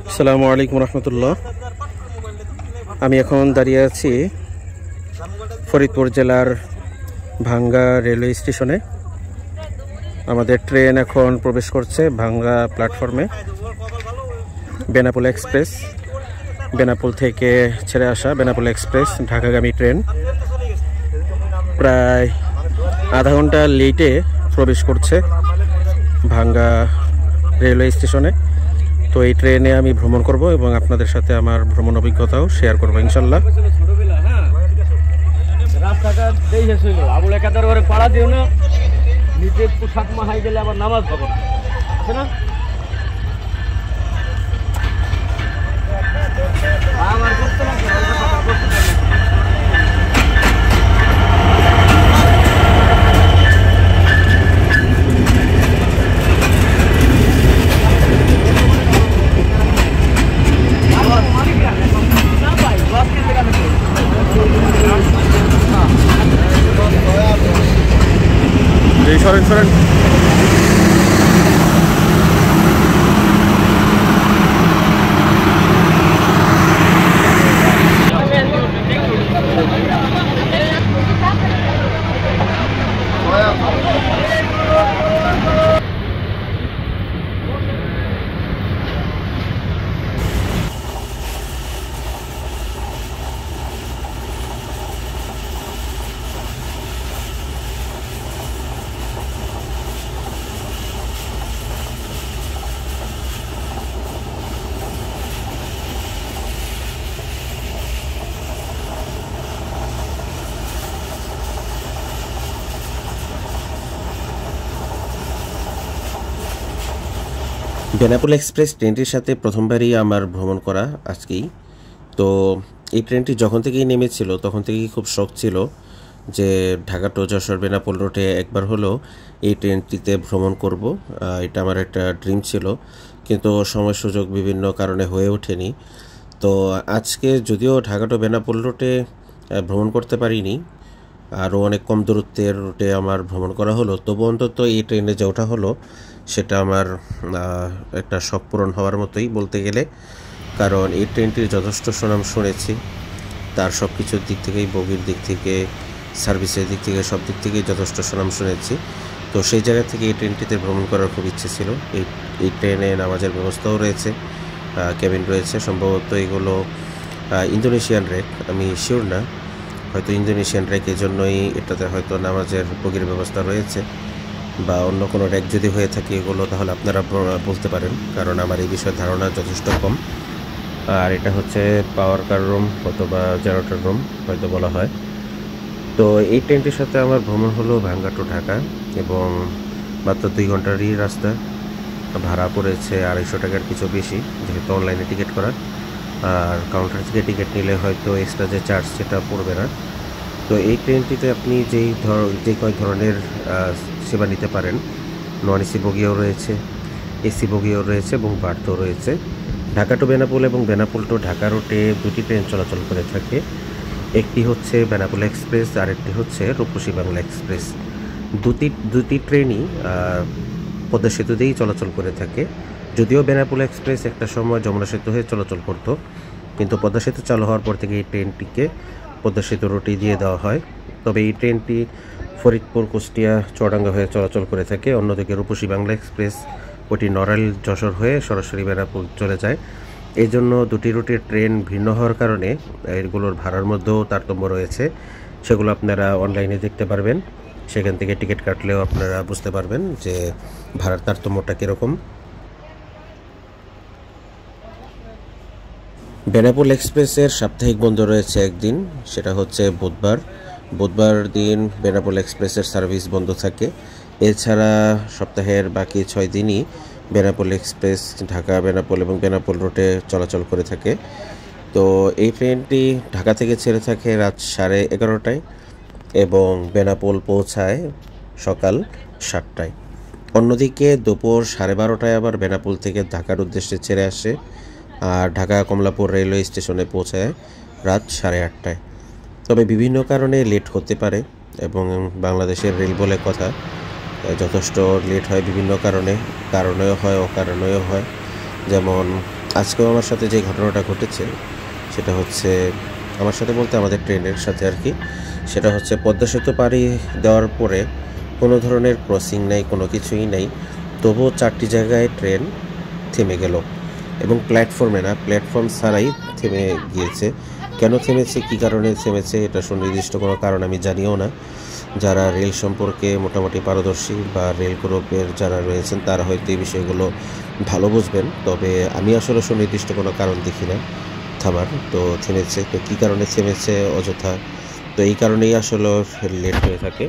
আসসালামু আলাইকুম রহমতুল্লাহ। আমি এখন দাঁড়িয়ে আছি ফরিদপুর জেলার ভাঙ্গা রেলওয়ে স্টেশনে। আমাদের ট্রেন এখন প্রবেশ করছে ভাঙ্গা প্ল্যাটফর্মে। বেনাপোল এক্সপ্রেস, বেনাপোল থেকে ছেড়ে আসা বেনাপোল এক্সপ্রেস ঢাকাগামী ট্রেন প্রায় আধা ঘন্টা লেটে প্রবেশ করছে ভাঙ্গা রেলওয়ে স্টেশনে। তো এই ট্রেনে আমি ভ্রমণ করব এবং আপনাদের সাথে আমার ভ্রমণ অভিজ্ঞতাও শেয়ার করবো ইনশাল্লাহ। রাস্তাটা দেখে ছিল আবুল একাদার ঘরে পাড়া দিও না, নিজের পোশাক মাহাই গেলে আবার নামাজ হবে না, আছে না? আমার করতে লাগবে সরেন সরেন। বেনাপোল এক্সপ্রেস ট্রেনটির সাথে প্রথমবারই আমার ভ্রমণ করা আজকেই। তো এই ট্রেনটি যখন থেকেই নেমেছিল তখন থেকেই খুব শখ ছিল যে ঢাকা টু যশোর বেনাপোল রুটে একবার হলেও এই ট্রেনটিতে ভ্রমণ করব। এটা আমার একটা ড্রিম ছিল, কিন্তু সময় সুযোগ বিভিন্ন কারণে হয়ে ওঠেনি। তো আজকে যদিও ঢাকা টু বেনাপোল রুটে ভ্রমণ করতে পারিনি, আরও অনেক কম দূরত্বের রুটে আমার ভ্রমণ করা হলো, তবু অন্তত এই ট্রেনে যে ওঠা হলো সেটা আমার একটা শখ পূরণ হওয়ার মতোই বলতে গেলে। কারণ এই ট্রেনটির যথেষ্ট সুনাম শুনেছি, তার সব কিছুর দিক থেকেই, বগির দিক থেকে, সার্ভিসের দিক থেকে, সব দিক থেকেই যথেষ্ট সুনাম শুনেছি। তো সেই জায়গা থেকে এই ট্রেনটিতে ভ্রমণ করার খুব ইচ্ছে ছিল। এই ট্রেনে নামাজের ব্যবস্থাও রয়েছে, ক্যাবিন রয়েছে। সম্ভবত এগুলো ইন্দোনেশিয়ান রেক, আমি শিওর না, হয়তো ইন্দোনেশিয়ান রেক, এজন্যই এটাতে হয়তো নামাজের বগির ব্যবস্থা রয়েছে, বা অন্য কোনো র্যাক যদি হয়ে থাকে এগুলো, তাহলে আপনারা বলতে পারেন, কারণ আমার এই বিষয়ে ধারণা যথেষ্ট কম। আর এটা হচ্ছে পাওয়ার কার রুম অথবা জেনারেটর রুম হয়তো বলা হয়। তো এই ট্রেনটির সাথে আমার ভ্রমণ হলো ভাঙ্গা টু ঢাকা, এবং মাত্র 2 ঘন্টারই রাস্তা। ভাড়া পড়েছে 250 টাকার কিছু বেশি, যেহেতু অনলাইনে টিকিট করা। আর কাউন্টার থেকে টিকিট নিলে হয়তো এক্সট্রা যে চার্জ সেটা পড়বে না। তো এই ট্রেনটিতে আপনি যে কয় ধরনের সেবা নিতে পারেন, নন এসি বগিও রয়েছে, এসি বগিও রয়েছে এবং বার্থও রয়েছে। ঢাকা টু বেনাপোল এবং বেনাপোল টু ঢাকা রুটে 2টি ট্রেন চলাচল করে থাকে। একটি হচ্ছে বেনাপোল এক্সপ্রেস, আর একটি হচ্ছে রূপসী বাংলা এক্সপ্রেস। দুটি ট্রেনই পদ্মা সেতু দিয়েই চলাচল করে থাকে। যদিও বেনাপোল এক্সপ্রেস একটা সময় যমুনা সেতু হয়ে চলাচল করতো, কিন্তু পদ্মা সেতু চালু হওয়ার পর থেকে এই ট্রেনটিকে পদ্মা সেতু রুটে দিয়ে দেওয়া হয়। তবে এই ট্রেনটি ফরিদপুর, কুষ্টিয়া, চুয়াডাঙ্গা হয়ে চলাচল করে থাকে। অন্যদিকে রূপসী বাংলা এক্সপ্রেস ওটি নড়াইল, যশোর হয়ে সরাসরি বেনাপোল চলে যায়। এই জন্য দুটি রুটের ট্রেন ভিন্ন হওয়ার কারণে এগুলোর ভাড়ার মধ্যেও তারতম্য রয়েছে। সেগুলো আপনারা অনলাইনে দেখতে পারবেন, সেখান থেকে টিকিট কাটলেও আপনারা বুঝতে পারবেন যে ভাড়ার তারতম্যটা কীরকম। বেনাপোল এক্সপ্রেসের সাপ্তাহিক বন্ধ রয়েছে একদিন, সেটা হচ্ছে বুধবার দিন বেনাপোল এক্সপ্রেসের সার্ভিস বন্ধ থাকে। এছাড়া সপ্তাহের বাকি 6 দিনই বেনাপোল এক্সপ্রেস ঢাকা, বেনাপোল এবং বেনাপোল রুটে চলাচল করে থাকে। তো এই ট্রেনটি ঢাকা থেকে ছেড়ে থাকে রাত 11:30টায় এবং বেনাপোল পৌঁছায় সকাল 7টায়। অন্যদিকে দুপুর 12:30টায় আবার বেনাপোল থেকে ঢাকার উদ্দেশ্যে ছেড়ে আসে, আর ঢাকা কমলাপুর রেলওয়ে স্টেশনে পৌঁছায় রাত 8:30টায়। তবে বিভিন্ন কারণে লেট হতে পারে, এবং বাংলাদেশের রেল বলে কথা, যথেষ্ট লেট হয় বিভিন্ন কারণেও হয়, অকারণেও হয়। যেমন আজকেও আমার সাথে যে ঘটনাটা ঘটেছে সেটা হচ্ছে, আমার সাথে বলতে আমাদের ট্রেনের সাথে আর কি, সেটা হচ্ছে পদ্মা সেতু পাড়ি দেওয়ার পরে কোনো ধরনের ক্রসিং নেই, কোনো কিছুই নেই, তবুও 4টি জায়গায় ট্রেন থেমে গেল এবং প্ল্যাটফর্মে না, প্ল্যাটফর্ম ছাড়াই থেমে গিয়েছে। কেন থেমেছে, কী কারণে থেমেছে, এটা সুনির্দিষ্ট কোনো কারণ আমি জানিও না। যারা রেল সম্পর্কে মোটামুটি পারদর্শী বা রেল গ্রুপের যারা রয়েছেন তারা হয়তো এই বিষয়গুলো ভালো বুঝবেন, তবে আমি আসলে সুনির্দিষ্ট কোনো কারণ দেখি না থামার। তো থেমেছে, তো কী কারণে থেমেছে অযথা, তো এই কারণেই আসলে লেট হয়ে থাকে।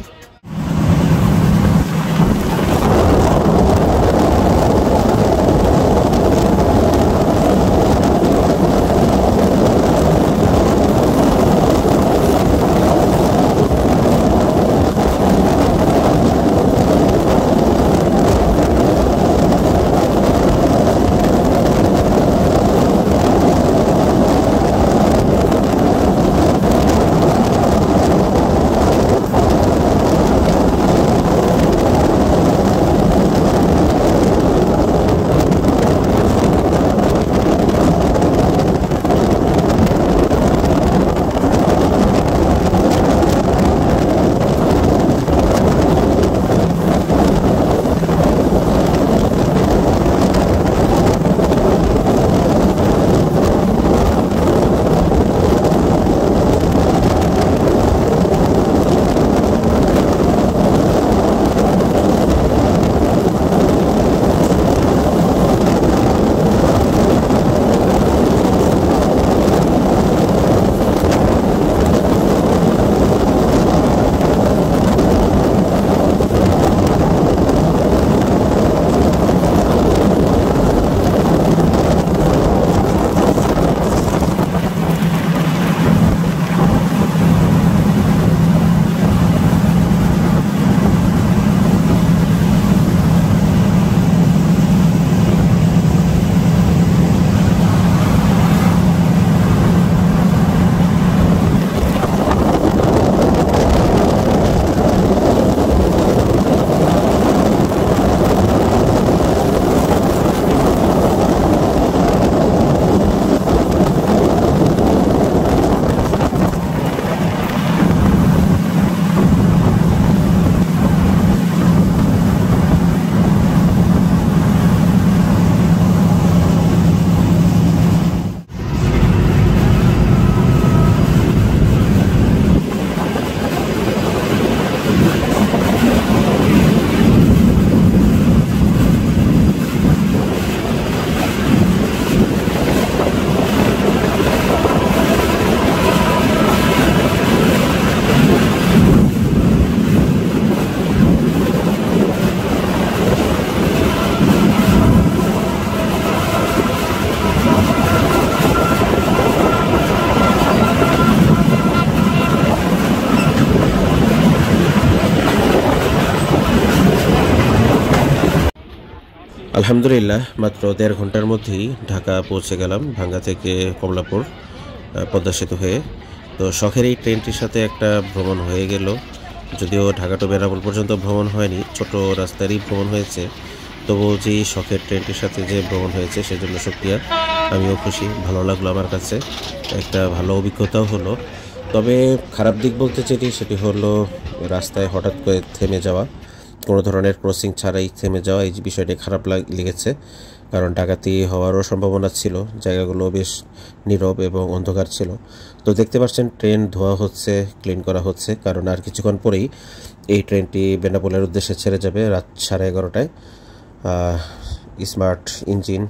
আলহামদুলিল্লাহ মাত্র 1.5 ঘন্টার মধ্যেই ঢাকা পৌঁছে গেলাম, ভাঙ্গা থেকে কমলাপুর পদ্মা সেতু হয়ে। তো শখের এই ট্রেনটির সাথে একটা ভ্রমণ হয়ে গেল, যদিও ঢাকা টু বেনাপোল পর্যন্ত ভ্রমণ হয়নি, ছোট রাস্তারই ভ্রমণ হয়েছে, তবুও যে শখের ট্রেনটির সাথে যে ভ্রমণ হয়েছে সেজন্য শুকরিয়া। আমিও খুশি, ভালো লাগলো, আমার কাছে একটা ভালো অভিজ্ঞতাও হলো। তবে খারাপ দিক বলতে সেটি হলো রাস্তায় হঠাৎ করে থেমে যাওয়া, কোনো ধরনের ক্রসিং ছাড়াই থেমে যাওয়া, এই বিষয়টি খারাপ লেগেছে, কারণ ডাকাতি হওয়ারও সম্ভাবনা ছিল, জায়গাগুলো বেশ নীরব এবং অন্ধকার ছিল। তো দেখতে পাচ্ছেন ট্রেন ধোয়া হচ্ছে, ক্লিন করা হচ্ছে, কারণ আর কিছুক্ষণ পরেই এই ট্রেনটি বেনাপোলের উদ্দেশ্যে ছেড়ে যাবে রাত 11:30টায়। স্মার্ট ইঞ্জিন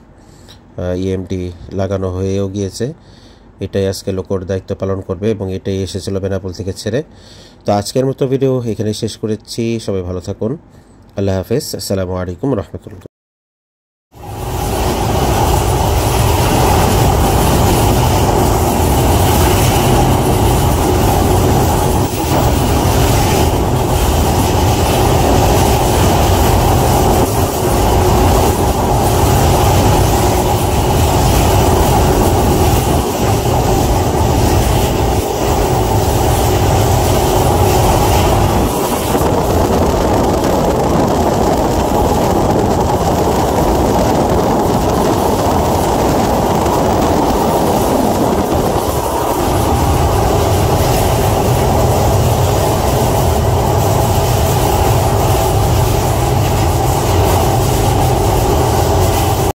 ইএমডি লাগানো হয়েও গিয়েছে, এটাই আজকে লোকোর দায়িত্ব পালন করবে এবং এটাই এসেছিল বেনাপোল থেকে ছেড়ে। তো আজকের মতো ভিডিও এখানে শেষ করেছি, সবাই ভালো থাকুন, আল্লাহ হাফেজ, আসসালামু আলাইকুম রহমতুল্লাহ।